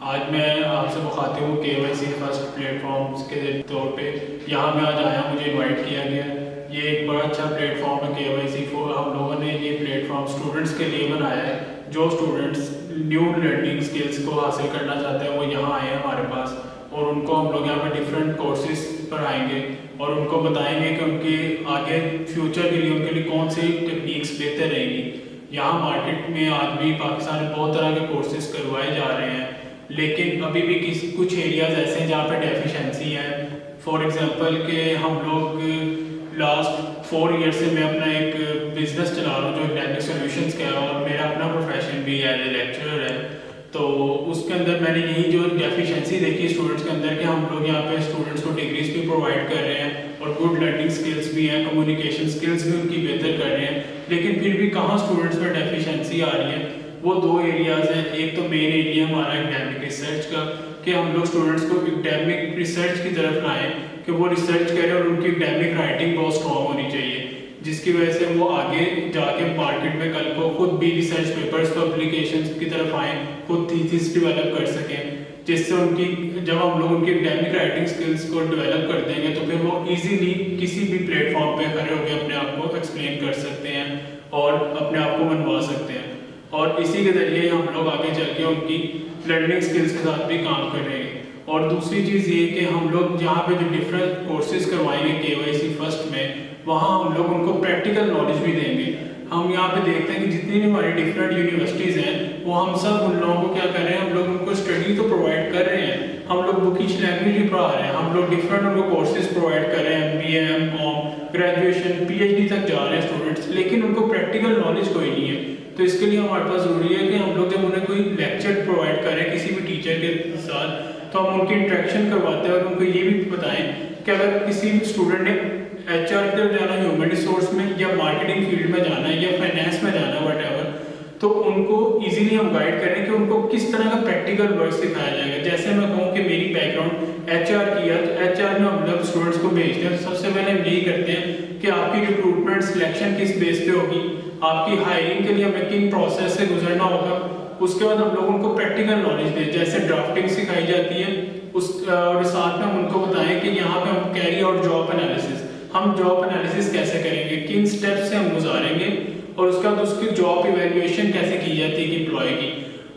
आज मैं आपसे मुखातिब हूँ KYC फर्स्ट प्लेटफॉर्म्स के तौर पे। यहाँ मैं आज आया, मुझे इनवाइट किया गया। ये एक बड़ा अच्छा प्लेटफॉर्म है KYC फॉर। हम लोगों ने ये प्लेटफॉर्म स्टूडेंट्स के लिए बनाया है। जो स्टूडेंट्स न्यू लर्निंग स्किल्स को हासिल करना चाहते हैं वो यहाँ आए हैं हमारे पास, और उनको हम लोग यहाँ पर डिफरेंट कोर्सेज पर आएंगे और उनको बताएंगे कि उनके आगे फ्यूचर के लिए उनके लिए कौन सी टेक्निक्स बेहतर रहेंगी। यहाँ मार्केट में आज भी पाकिस्तान में बहुत तरह के कोर्सेज करवाए जा रहे हैं, लेकिन अभी भी कुछ एरियाज़ ऐसे हैं जहाँ पे डेफिशिएंसी है। फॉर एग्जांपल कि हम लोग लास्ट 4 ईयर से मैं अपना एक बिज़नेस चला रहा हूँ जो एकेडमिक सॉल्यूशंस का है, और मेरा अपना प्रोफेशन भी एज ए लेक्चरर है। तो उसके अंदर मैंने यही जो डेफिशिएंसी देखी स्टूडेंट्स के अंदर कि हम लोग यहाँ पे स्टूडेंट्स को डिग्रीज भी प्रोवाइड कर रहे हैं और गुड लर्निंग स्किल्स भी हैं, कम्युनिकेशन स्किल्स भी उनकी बेहतर कर रहे हैं, लेकिन फिर भी कहाँ स्टूडेंट्स में डेफिशिएंसी आ रही है। वो 2 एरियाज़ हैं। एक तो मेन एरिया हमारा एकेडमिक रिसर्च का, कि हम लोग स्टूडेंट्स को एकेडमिक रिसर्च की तरफ लाएं कि वो रिसर्च करें और उनकी एकेडमिक राइटिंग बहुत स्ट्रॉन्ग होनी चाहिए, जिसकी वजह से वो आगे जाके मार्केट में कल को खुद भी रिसर्च पेपर्स पब्लिकेशंस की तरफ आएँ, खुद थीसिस डेवलप कर सकें, जिससे उनकी जब हम लोग उनकी एकेडमिक राइटिंग स्किल्स को डेवलप कर देंगे तो फिर वो इजीली किसी भी प्लेटफॉर्म पे खड़े होकर अपने आप को एक्सप्लेन कर सकते हैं और अपने आप को मनवा सकते हैं। और इसी के ज़रिए हम लोग आगे चल के उनकी लर्निंग स्किल्स के साथ भी काम करेंगे। और दूसरी चीज़ ये कि हम लोग जहाँ पे जो डिफरेंट कोर्सेज करवाएंगे KYC फर्स्ट में, वहाँ हम लोग उनको प्रैक्टिकल नॉलेज भी देंगे। हम यहाँ पे देखते हैं कि जितनी भी हमारी डिफरेंट यूनिवर्सिटीज़ हैं वो हम सब उन लोगों को क्या कर रहे हैं, हम लोग उनको स्टडी तो प्रोवाइड कर रहे हैं, हम लोग बुकिश लैंग्वेज भी पढ़ा रहे हैं, हम लोग डिफरेंट उनको कोर्सेज प्रोवाइड कर रहे हैं, MBA MCOM ग्रेजुएशन PhD तक जा रहे हैं स्टूडेंट्स, लेकिन उनको प्रैक्टिकल नॉलेज कोई नहीं है। तो इसके लिए हमारे पास ज़रूरी है कि हम लोग जब उन्हें कोई लेक्चर प्रोवाइड करें किसी भी टीचर के साथ, तो हम उनकी इंटरेक्शन करवाते हैं और उनको ये भी बताएं कि अगर किसी स्टूडेंट ने HR की तरफ जाना है, ह्यूमन रिसोर्स में या मार्केटिंग फील्ड में जाना है या फाइनेंस में जाना है, वटएवर, तो उनको इजीली हम गाइड करें कि उनको किस तरह का प्रैक्टिकल वर्क सिखाया जाएगा। जैसे मैं कहूँ कि मेरी बैकग्राउंड HR की है, तो HR में हम लोग स्टूडेंट्स को भेजते हैं, तो सबसे पहले हम यही करते हैं कि आपकी रिक्रूटमेंट सिलेक्शन किस बेस पे होगी, आपकी हायरिंग के लिए हमें किन प्रोसेस से गुजरना होगा। उसके बाद हम लोग उनको प्रैक्टिकल नॉलेज दें, जैसे ड्राफ्टिंग सिखाई जाती है और साथ में हम उनको बताएं कि यहाँ पे हम कैरी आउट जॉब एनालिसिस, हम जॉब एनालिसिस कैसे करेंगे, किन स्टेप्स से हम गुजारेंगे, और उसके बाद उसकी जॉब इवेल्युएशन कैसे की जाती है एम्प्लॉय की,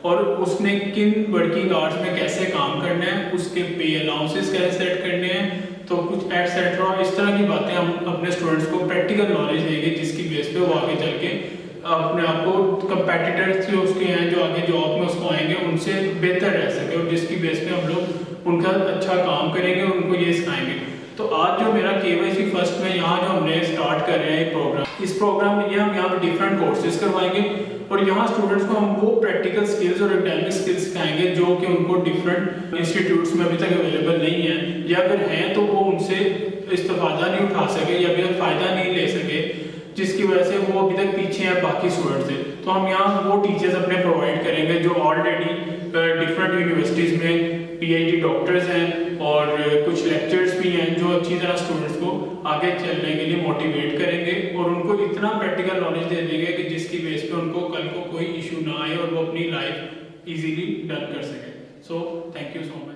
और उसने किन वर्किंग आवर्स में कैसे काम करना है, उसके पे अलाउंसेस कैसे सेट करने हैं, तो कुछ एटसेट्रा इस तरह की बातें हम अपने स्टूडेंट्स को प्रैक्टिकल नॉलेज देंगे, जिसकी बेस पे वो आगे चल के अपने आप को कंपेटिटर्स जो उसके हैं जो आगे जॉब में उसको आएंगे उनसे बेहतर रह सके, और जिसकी बेस पे हम लोग उनका अच्छा काम करेंगे और उनको ये सिखाएंगे। तो आज जो मेरा KYC फर्स्ट में यहाँ जो हमने स्टार्ट कर रहे हैं प्रोग्राम, इस प्रोग्राम में हम यहाँ पे डिफरेंट कोर्सेज करवाएंगे और यहाँ स्टूडेंट्स को हम वो प्रैक्टिकल स्किल्स और एकेडमिक स्किल्स सिखाएंगे जो कि उनको डिफरेंट इंस्टीट्यूट्स में अभी तक अवेलेबल नहीं है, या अगर हैं तो वो उनसे इस्तेफादा नहीं उठा सके या अभी तक फ़ायदा नहीं ले सके, जिसकी वजह से वो अभी तक पीछे हैं बाकी स्टूडेंट से। तो हम यहाँ वो टीचर्स अपने प्रोवाइड करेंगे जो ऑलरेडी डिफरेंट यूनिवर्सिटीज़ में PhD डॉक्टर्स हैं, और कुछ लेक्चर्स भी हैं जो अच्छी तरह स्टूडेंट्स को आगे चलने के लिए मोटिवेट करेंगे और उनको इतना प्रैक्टिकल नॉलेज दे देंगे कि जिसकी बेस पे उनको कल को कोई इशू ना आए और वो अपनी लाइफ इजीली डन कर सकें। So thank you so much.